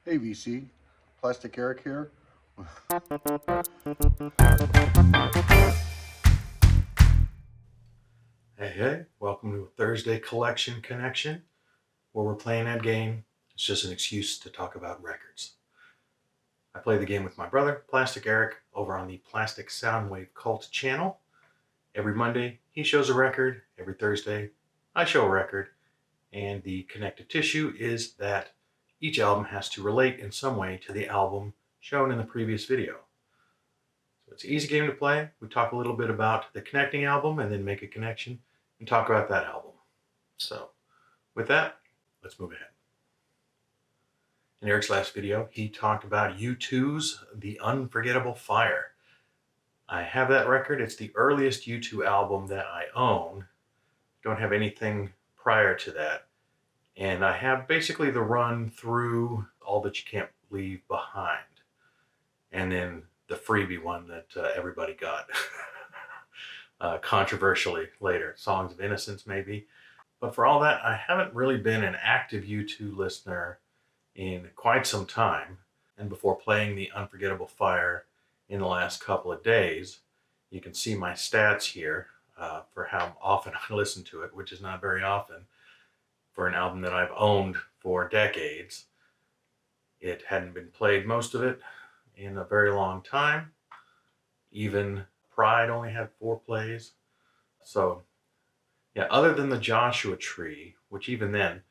Hey VC, Plastic Eric here. Hey, welcome to a Thursday Collection Connection, where we're playing that game. It's just an excuse to talk about records. I play the game with my brother, Plastic Eric, over on the Plastic Soundwave Cult channel. Every Monday, he shows a record. Every Thursday, I show a record. And the connective tissue is that each album has to relate in some way to the album shown in the previous video. So it's an easy game to play. We talk a little bit about the connecting album and then make a connection and talk about that album. So with that, let's move ahead. In Eric's last video, he talked about U2's The Unforgettable Fire. I have that record. It's the earliest U2 album that I own. Don't have anything prior to that. And I have basically the run through All That You Can't Leave Behind. And then the freebie one that everybody got. Controversially later. Songs of Innocence, maybe. But for all that, I haven't really been an active U2 listener in quite some time. And before playing The Unforgettable Fire in the last couple of days, you can see my stats here for how often I listen to it, which is not very often for an album that I've owned for decades. It hadn't been played, most of it, in a very long time. Even Pride only had 4 plays. So, yeah, other than the Joshua Tree, which even then,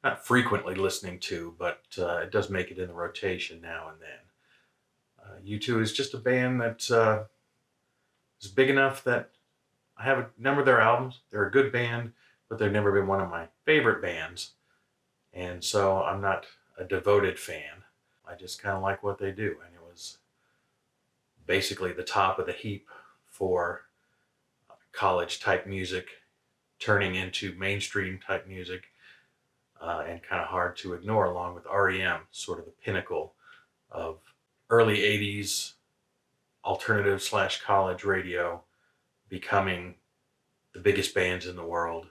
not frequently listening to, but it does make it in the rotation now and then. U2 is just a band that is big enough that I have a number of their albums. They're a good band, but they've never been one of my favorite bands. And so I'm not a devoted fan. I just kind of like what they do. And it was basically the top of the heap for college type music turning into mainstream type music. And kind of hard to ignore, along with REM, sort of the pinnacle of early 80s alternative / college radio, becoming the biggest bands in the world.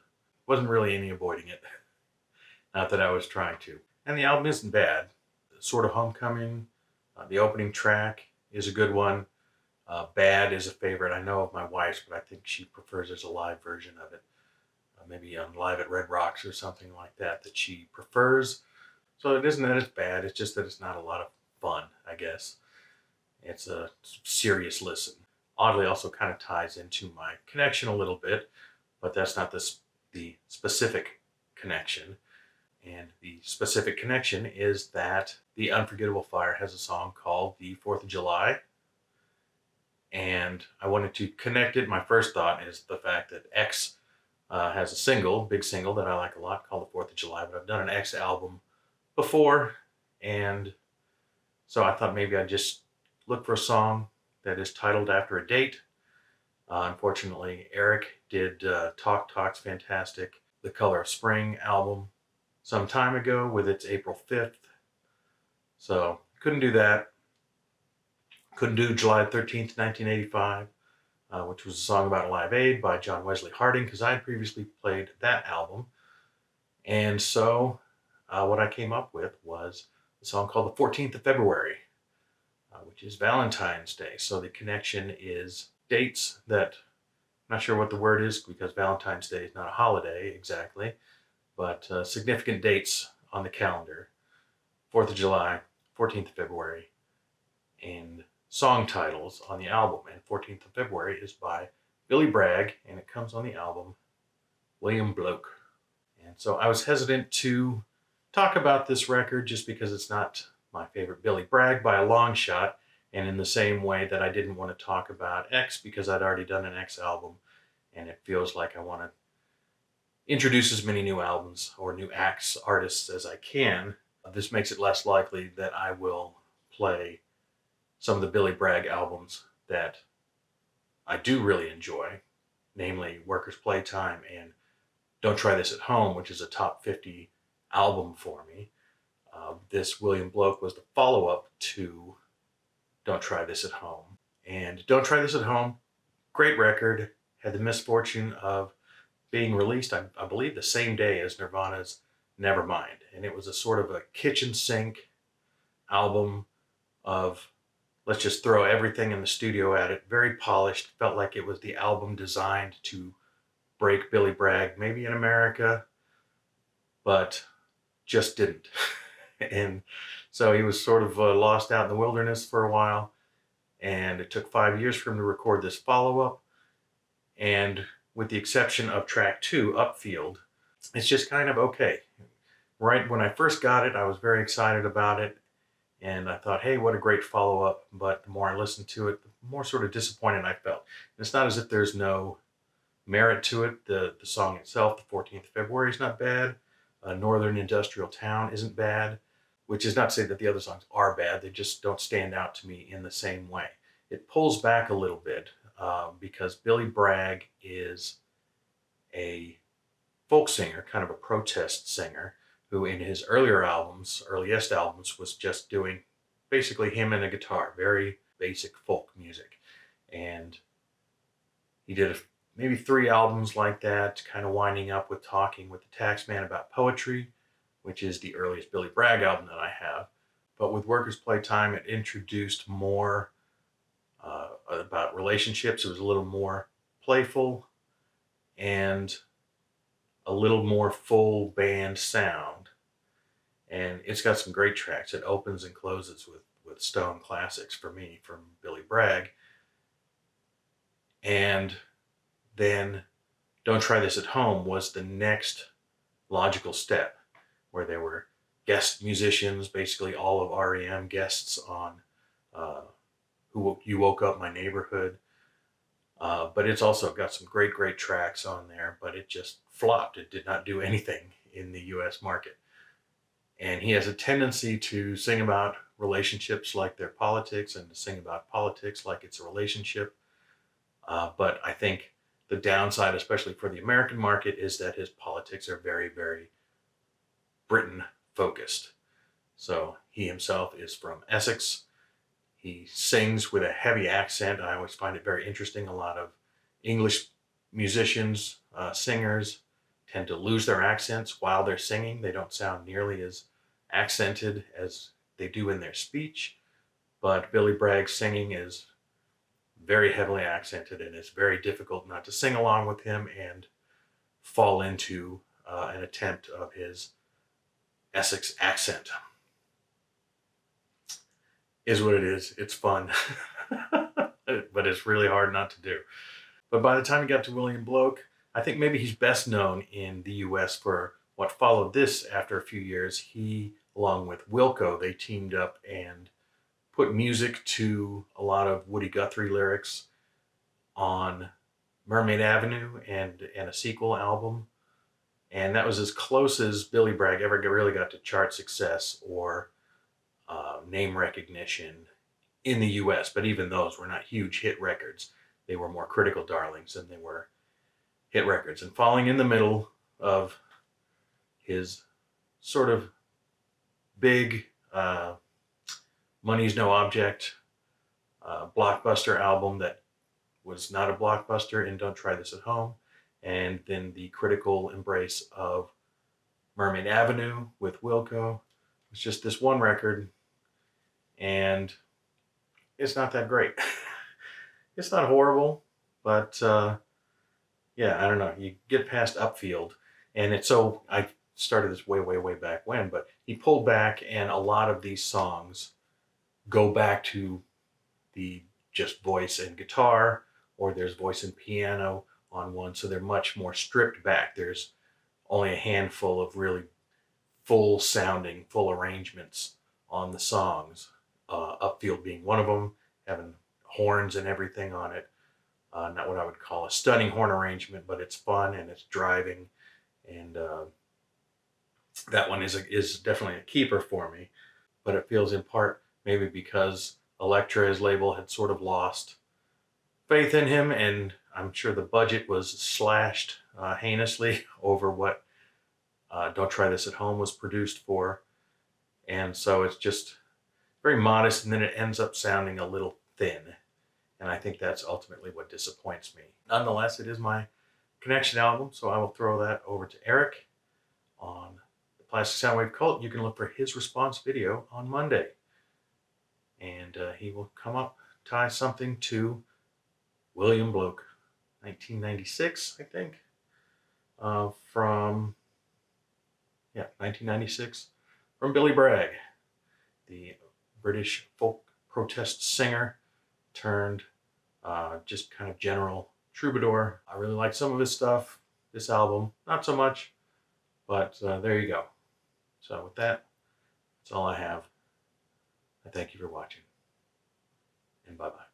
Wasn't really any avoiding it. Not that I was trying to. And the album isn't bad. Sort of Homecoming, the opening track is a good one. Bad is a favorite. I know of my wife's, but I think she prefers there's a live version of it. Maybe on Live at Red Rocks or something like that she prefers. So it isn't that it's bad, it's just that it's not a lot of fun, I guess. It's a serious listen. Oddly, also kind of ties into my connection a little bit, but that's not the specific connection. And the specific connection is that The Unforgettable Fire has a song called The 4th of July. And I wanted to connect it. My first thought is the fact that X has a big single that I like a lot called The 4th of July, but I've done an X album before, and so I thought maybe I'd just look for a song that is titled after a date. Unfortunately, Eric did Talk Talk's fantastic The Color of Spring album some time ago with its April 5th, so couldn't do that. Couldn't do July 13th, 1985. Which was a song about Live Aid by John Wesley Harding, because I had previously played that album. And so what I came up with was a song called The 14th of February, which is Valentine's Day. So the connection is dates that, I'm not sure what the word is, because Valentine's Day is not a holiday exactly, but significant dates on the calendar. 4th of July, 14th of February, and song titles on the album. And 14th of February is by Billy Bragg, and it comes on the album William Bloke. And so I was hesitant to talk about this record just because it's not my favorite Billy Bragg by a long shot, and in the same way that I didn't want to talk about X because I'd already done an X album, and it feels like I want to introduce as many new albums or new acts, artists as I can. This makes it less likely that I will play some of the Billy Bragg albums that I do really enjoy, namely Workers' Playtime and Don't Try This at Home, which is a top 50 album for me. This William Bloke was the follow-up to Don't Try This at Home. And Don't Try This at Home, great record, had the misfortune of being released, I believe, the same day as Nirvana's Nevermind. And it was a sort of a kitchen sink album of let's just throw everything in the studio at it. Very polished. Felt like it was the album designed to break Billy Bragg, maybe in America, but just didn't. And so he was sort of lost out in the wilderness for a while. And it took 5 years for him to record this follow up. And with the exception of track 2, Upfield, it's just kind of okay. Right when I first got it, I was very excited about it. And I thought, hey, what a great follow up. But the more I listened to it, the more sort of disappointed I felt. And it's not as if there's no merit to it. The song itself, the 14th of February, is not bad. Northern Industrial Town isn't bad, which is not to say that the other songs are bad. They just don't stand out to me in the same way. It pulls back a little bit because Billy Bragg is a folk singer, kind of a protest singer, who in his earliest albums, was just doing basically him and a guitar, very basic folk music. And he did maybe 3 albums like that, kind of winding up with Talking with the Taxman About Poetry, which is the earliest Billy Bragg album that I have. But with Workers' Playtime, it introduced more about relationships. It was a little more playful and a little more full band sound. And it's got some great tracks. It opens and closes with Stone classics for me from Billy Bragg. And then Don't Try This at Home was the next logical step, where there were guest musicians, basically all of REM guests on You Woke Up My Neighborhood. But it's also got some great, great tracks on there, but it just flopped. It did not do anything in the US market. And he has a tendency to sing about relationships like they're politics, and to sing about politics like it's a relationship. But I think the downside, especially for the American market, is that his politics are very, very Britain focused. So he himself is from Essex. He sings with a heavy accent. I always find it very interesting. A lot of English musicians, singers, tend to lose their accents while they're singing. They don't sound nearly as accented as they do in their speech. But Billy Bragg's singing is very heavily accented, and it's very difficult not to sing along with him and fall into an attempt of his Essex accent. Is what it is. It's fun, but it's really hard not to do. But by the time he got to William Bloke, I think maybe he's best known in the US for what followed this after a few years. He, along with Wilco, they teamed up and put music to a lot of Woody Guthrie lyrics on Mermaid Avenue and a sequel album. And that was as close as Billy Bragg ever really got to chart success or name recognition in the US. But even those were not huge hit records. They were more critical darlings than they were hit records. And falling in the middle of his sort of big Money's No Object blockbuster album that was not a blockbuster in Don't Try This at Home, and then the critical embrace of Mermaid Avenue with Wilco. It's just this one record, and it's not that great. It's not horrible, but yeah, I don't know. You get past Upfield, and it's so I started this way, way, way back when, but he pulled back, and a lot of these songs go back to the just voice and guitar, or there's voice and piano on one, so they're much more stripped back. There's only a handful of really full sounding, full arrangements on the songs. Upfield being one of them, having horns and everything on it. Not what I would call a stunning horn arrangement, but it's fun and it's driving, and that one is definitely a keeper for me. But it feels in part maybe because Elektra, his label, had sort of lost faith in him, and I'm sure the budget was slashed heinously over what Don't Try This at Home was produced for. And so it's just very modest, and then it ends up sounding a little thin. And I think that's ultimately what disappoints me. Nonetheless, it is my connection album, so I will throw that over to Eric on the Plastic Soundwave Cult. You can look for his response video on Monday. and he will come up, tie something to William Bloke, 1996, I think, from 1996, from Billy Bragg, the British folk protest singer turned just kind of general troubadour. I really like some of his stuff. This album, not so much, but there you go. So with that, that's all I have. I thank you for watching, and bye-bye.